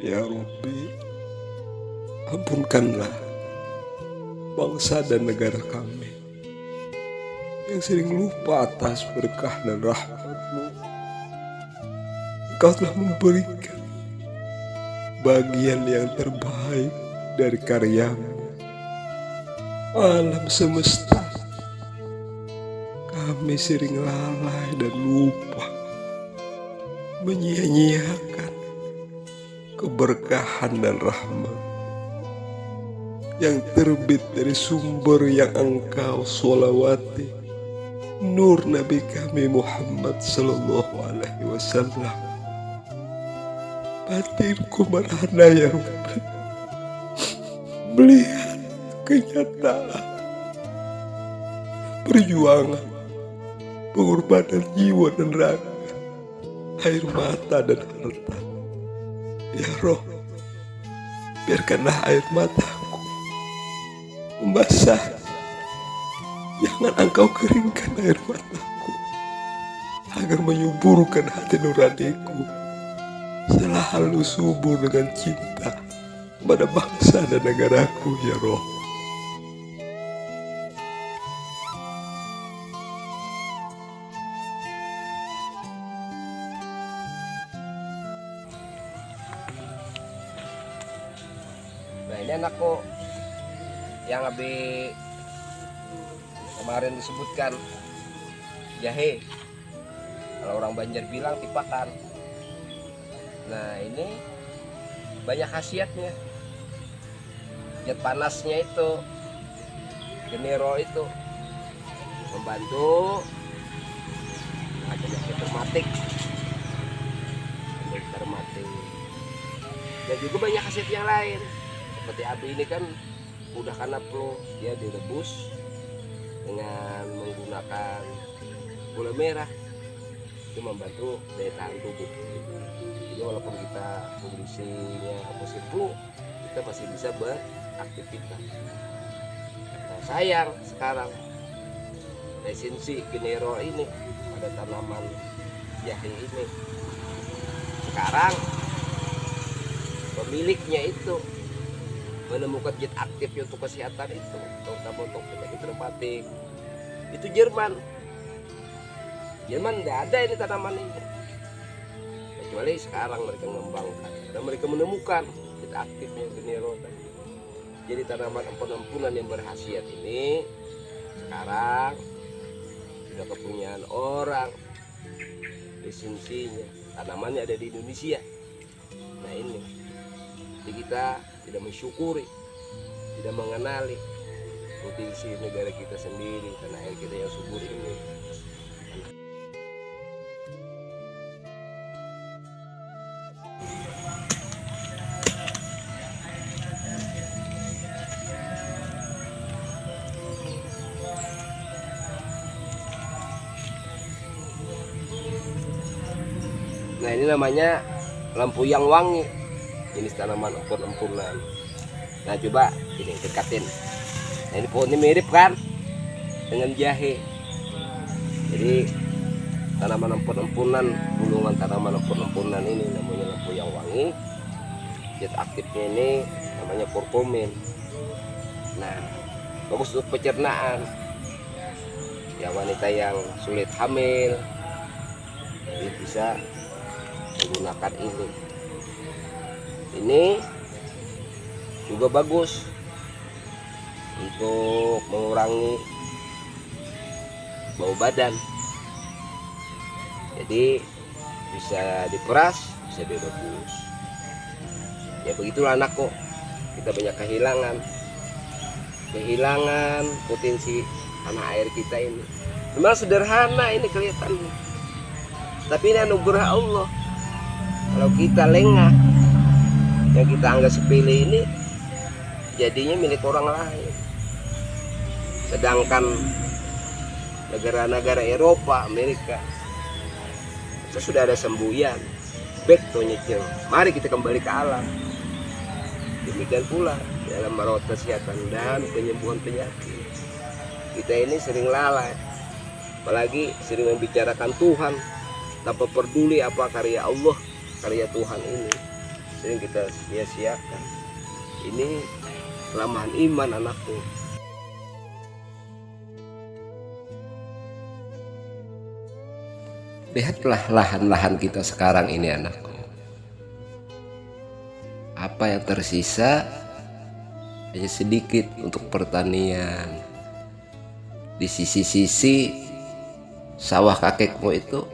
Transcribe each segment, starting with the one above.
Ya Rabbi, ampunkanlah bangsa dan negara kami yang sering lupa atas berkah dan rahmat-Mu. Engkau telah memberikan bagian yang terbaik dari karya-Mu. Alam semesta, kami sering lalai dan lupa menyia-nyiakan keberkahan dan rahmat yang terbit dari sumber yang Engkau sholawati, nur Nabi kami Muhammad sallallahu alaihi wasallam. Batinku merana ya Rabbi, melihat kenyataan perjuangan, pengorbanan jiwa dan raga, air mata dan harta. Ya Roh, biarkanlah air mataku membasah. Jangan Engkau keringkan air mataku, agar menyuburkan hati nuraniku selalu subur dengan cinta kepada bangsa dan negaraku, ya Roh. Nah, ini anakku yang Abi kemarin disebutkan jahe. Kalau orang Banjar bilang tipakan. Nah, ini banyak khasiatnya. Zat panasnya itu, genero itu membantu penyakit rematik. Dan juga banyak khasiat yang lain. Seperti Abi ini kan mudah karena perlu dia direbus dengan menggunakan gula merah, itu membantu daya tahan tubuh. Jadi walaupun kita kondisinya musim flu, kita masih bisa beraktivitas. Nah, sayang sekarang esensi genero ini pada tanaman jahe ini, sekarang pemiliknya itu menemukan zat aktif untuk kesehatan itu, terutama untuk penyakit rematik, itu Jerman tidak ada ini tanaman ini, kecuali sekarang mereka mengembangkan dan mereka menemukan zat aktifnya genero. Jadi tanaman empon-emponan yang berkhasiat ini sekarang sudah kepunyaan orang, esensinya tanamannya ada di Indonesia. Nah ini, jadi kita tidak mensyukuri, tidak mengenali potensi negara kita sendiri, tanah air kita yang subur ini. Nah, ini namanya lampu yang wangi, jenis tanaman empun-empunan. Nah, coba ini dekatin. Nah, ini pohonnya mirip kan dengan jahe. Jadi tanaman empun-empunan, gulungan tanaman empun-empunan ini namanya lampu yang wangi. Zat aktifnya ini namanya kurkumin. Nah, bagus untuk pencernaan. Ya, wanita yang sulit hamil, jadi bisa menggunakan ini. Ini juga bagus untuk mengurangi bau badan. Jadi bisa diperas, bisa direbus. Ya begitulah anakku, kita banyak kehilangan potensi tanah air kita ini. Memang sederhana ini kelihatannya, tapi ini anugerah Allah. Kalau kita lengah, yang kita anggap sepele ini jadinya milik orang lain. Sedangkan negara-negara Eropa, Amerika, itu sudah ada semboyan, back to nature. Mari kita kembali ke alam. Demikian pula dalam merawat kesehatan dan penyembuhan penyakit. Kita ini sering lalai, apalagi sering membicarakan Tuhan tanpa peduli apa karya Allah, karya Tuhan ini. sering kita sia-siakan. Ini kelemahan iman anakku. Lihatlah lahan-lahan kita sekarang ini anakku. Apa yang tersisa hanya sedikit untuk pertanian. Di sisi-sisi sawah kakekmu itu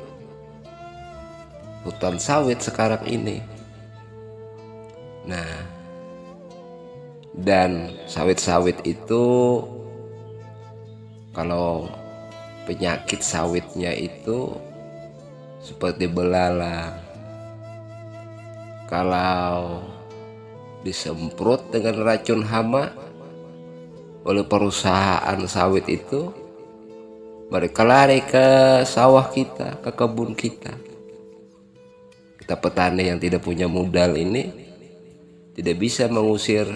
hutan sawit sekarang ini. Nah, dan sawit-sawit itu kalau penyakit sawitnya itu seperti belalang. Kalau disemprot dengan racun hama oleh perusahaan sawit itu, mereka lari ke sawah kita, ke kebun kita. Kita petani yang tidak punya modal ini tidak bisa mengusir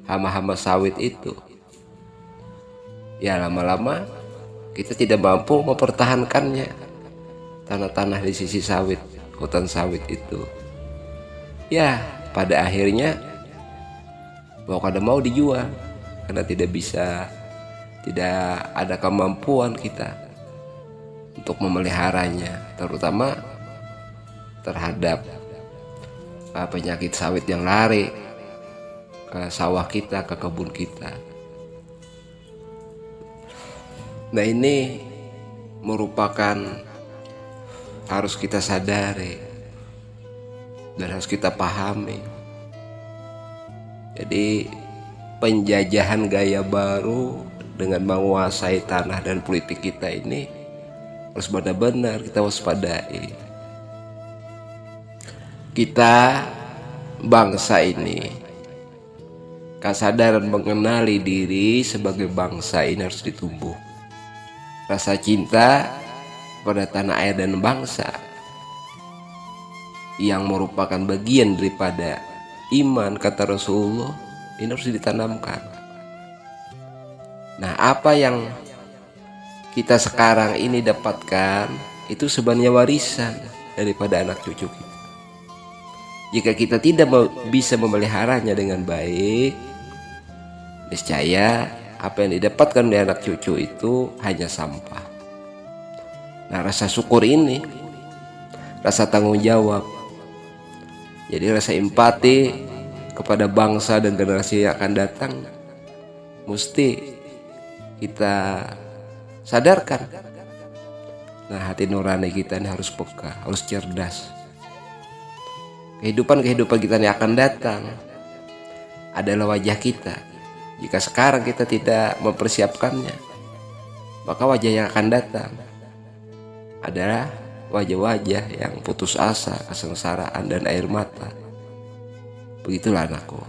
hama-hama sawit itu. Ya lama-lama kita tidak mampu mempertahankannya, tanah-tanah di sisi sawit, hutan sawit itu. Ya pada akhirnya mau kada mau dijual karena tidak ada kemampuan kita untuk memeliharanya, terutama terhadap penyakit sawit yang lari ke sawah kita, ke kebun kita. Nah ini merupakan harus kita sadari dan harus kita pahami. Jadi penjajahan gaya baru dengan menguasai tanah dan politik kita ini harus benar-benar kita waspadai. Kita bangsa ini, kesadaran mengenali diri sebagai bangsa ini harus ditumbuh. Rasa cinta pada tanah air dan bangsa yang merupakan bagian daripada iman kata Rasulullah ini harus ditanamkan. Nah, apa yang kita sekarang ini dapatkan itu sebenarnya warisan daripada anak cucu kita. Jika kita tidak bisa memeliharanya dengan baik, niscaya apa yang didapatkan dari anak cucu itu hanya sampah. Nah, rasa syukur ini, rasa tanggung jawab, jadi rasa empati kepada bangsa dan generasi yang akan datang mesti kita sadarkan. Nah, hati nurani kita ini harus peka, harus cerdas. Kehidupan kita yang akan datang adalah wajah kita. Jika sekarang kita tidak mempersiapkannya, maka wajah yang akan datang adalah wajah-wajah yang putus asa, kesengsaraan, dan air mata. Begitulah anakku.